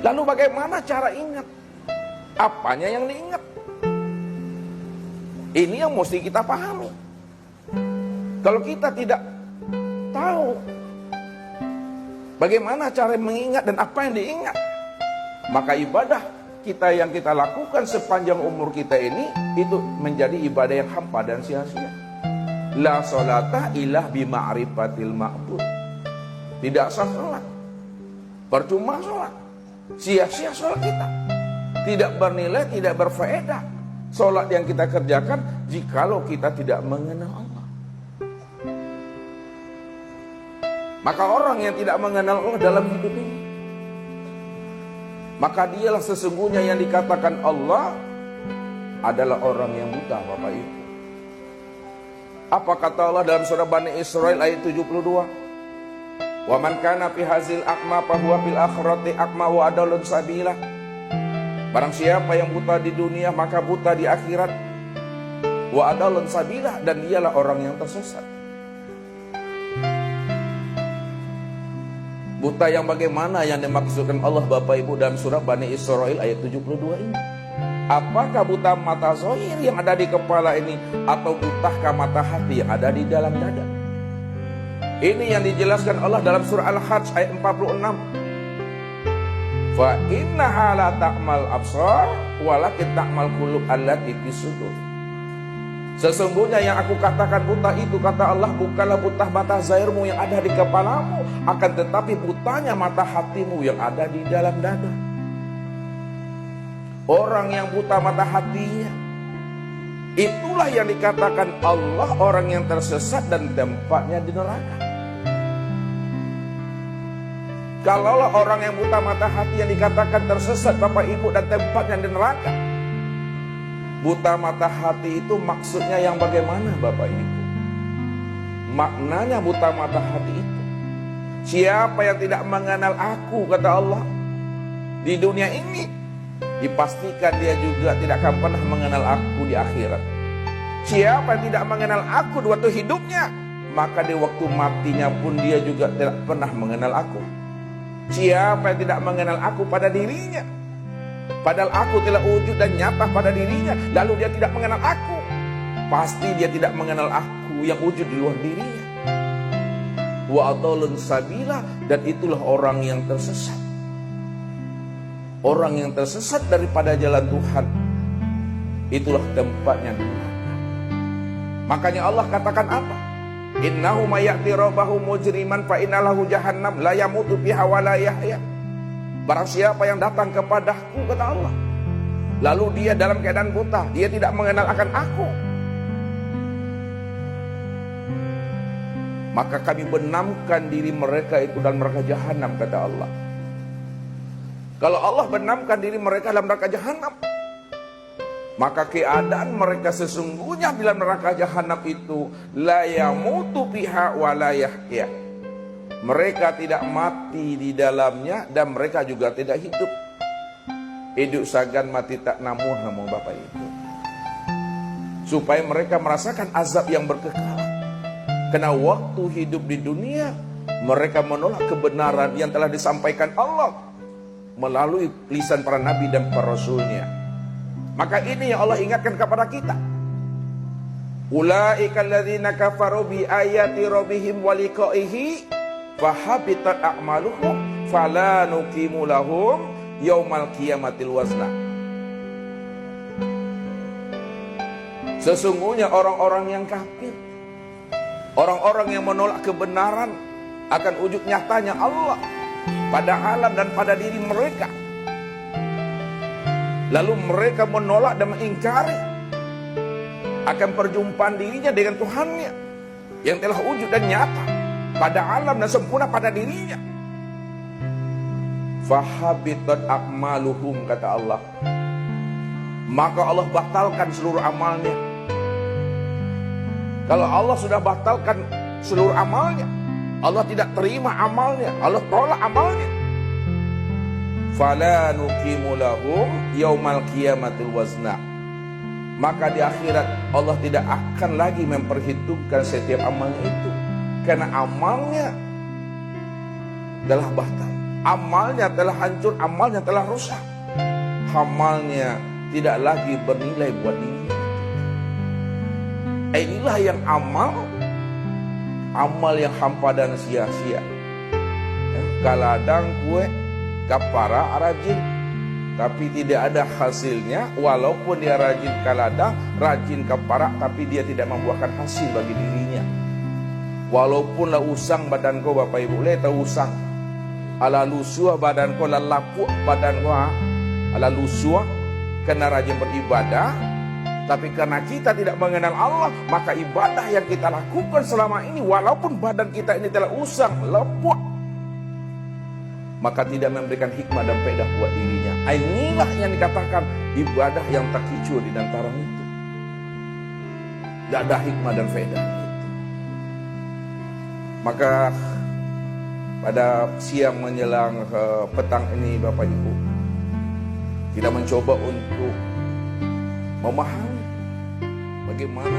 Lalu bagaimana cara ingat? Apanya yang diingat? Ini yang mesti kita pahami. Kalau kita tidak tahu bagaimana cara mengingat dan apa yang diingat, maka ibadah kita yang kita lakukan sepanjang umur kita ini itu menjadi ibadah yang hampa dan sia-sia. La sholata illah bima'rifatil ma'bud. Tidak sah sholat, percuma sholat, sia-sia sholat kita, tidak bernilai, tidak berfaedah sholat yang kita kerjakan jikalau kita tidak mengenal Allah. Maka orang yang tidak mengenal Allah dalam hidup ini, maka dialah sesungguhnya yang dikatakan Allah adalah orang yang buta, Bapak Ibu. Apa kata Allah dalam surah Bani Israil ayat 72? Wa man kana fi hazil a'ma fa huwa fil akhirati a'ma wa adallun sabila. Barang siapa yang buta di dunia maka buta di akhirat. Wa adallun sabila, dan dialah orang yang tersesat. Buta yang bagaimana yang dimaksudkan Allah Bapak Ibu dalam surah Bani Israil ayat 72 ini? Apakah buta mata zahir yang ada di kepala ini, atau butakah mata hati yang ada di dalam dada? Ini yang dijelaskan Allah dalam surah Al-Hajj ayat 46. Fa innaha la ta'mal absar walakin ta'mal qulub allati fis sudur. Sesungguhnya yang aku katakan buta itu, kata Allah, bukanlah buta mata zahirmu yang ada di kepalamu, akan tetapi butanya mata hatimu yang ada di dalam dada. Orang yang buta mata hatinya, itulah yang dikatakan Allah orang yang tersesat dan tempatnya di neraka. Kalaulah orang yang buta mata hati yang dikatakan tersesat, Bapak Ibu, dan tempatnya di neraka, buta mata hati itu maksudnya yang bagaimana, Bapak Ibu? Maknanya buta mata hati itu, siapa yang tidak mengenal aku, kata Allah, di dunia ini, dipastikan dia juga tidak akan pernah mengenal aku di akhirat. Siapa yang tidak mengenal aku di waktu hidupnya, maka di waktu matinya pun dia juga tidak pernah mengenal aku. Siapa yang tidak mengenal aku pada dirinya, padahal aku telah wujud dan nyata pada dirinya, lalu dia tidak mengenal aku, pasti dia tidak mengenal aku yang wujud di luar dirinya. Wa adallun sabila, dan itulah orang yang tersesat. Orang yang tersesat daripada jalan Tuhan, itulah tempatnya neraka. Makanya Allah katakan apa? Innahu mayati rabbahu mujriman fa innalahu jahannam la yamutu fiha wa la yahya. Barang siapa yang datang kepadaku, kata Allah, lalu dia dalam keadaan buta, dia tidak mengenal akan aku, maka kami benamkan diri mereka itu dalam neraka jahanam, kata Allah. Kalau Allah benamkan diri mereka dalam neraka jahanam, maka keadaan mereka sesungguhnya dalam neraka jahanam itu la yamutu fiha wa la yahya. Mereka tidak mati di dalamnya dan mereka juga tidak hidup. Hidup sagan mati tak namuh, namun Bapak Ibu. Supaya mereka merasakan azab yang berkekalan. Karena waktu hidup di dunia mereka menolak kebenaran yang telah disampaikan Allah melalui lisan para nabi dan para rasulnya. Maka ini yang Allah ingatkan kepada kita. Ulaika alladzina kafaru bi ayati rabbihim wa liqa'ihi fahabitat a'maluhum fala nuqimu lahum yaumal qiyamatil wazna. Sesungguhnya orang-orang yang kafir, orang-orang yang menolak kebenaran akan wujud nyatanya Allah pada alam dan pada diri mereka, lalu mereka menolak dan mengingkari akan perjumpaan dirinya dengan Tuhannya yang telah wujud dan nyata pada alam dan sempurna pada dirinya. Fahabitat a'maluhum, kata Allah, maka Allah batalkan seluruh amalnya. Kalau Allah sudah batalkan seluruh amalnya, Allah tidak terima amalnya, Allah tolak amalnya. Fala nuqimu lahum yaumal qiyamatil wazna. Maka di akhirat Allah tidak akan lagi memperhitungkan setiap amalnya itu, karena amalnya adalah batal. Amalnya telah hancur, amalnya telah rusak. Amalnya tidak lagi bernilai buat dirinya. Inilah yang amal yang hampa dan sia-sia. Kaladang kue kapara rajin, tapi tidak ada hasilnya. Walaupun dia rajin kaladang, rajin kapara, tapi dia tidak membuahkan hasil bagi dirinya. Walaupun lah usang badan kau Bapak Ibu, tahu usang. Ala lusua badan kau, lapuk badan kau, ala lusua, kena rajin beribadah. Tapi karena kita tidak mengenal Allah, maka ibadah yang kita lakukan selama ini, walaupun badan kita ini telah usang, lepuk, maka tidak memberikan hikmah dan faedah buat dirinya. Inilah yang dikatakan ibadah yang tak kicau di antara itu. Tidak ada hikmah dan faedah itu. Maka pada siang menjelang petang ini Bapak Ibu, kita mencoba untuk memahami bagaimana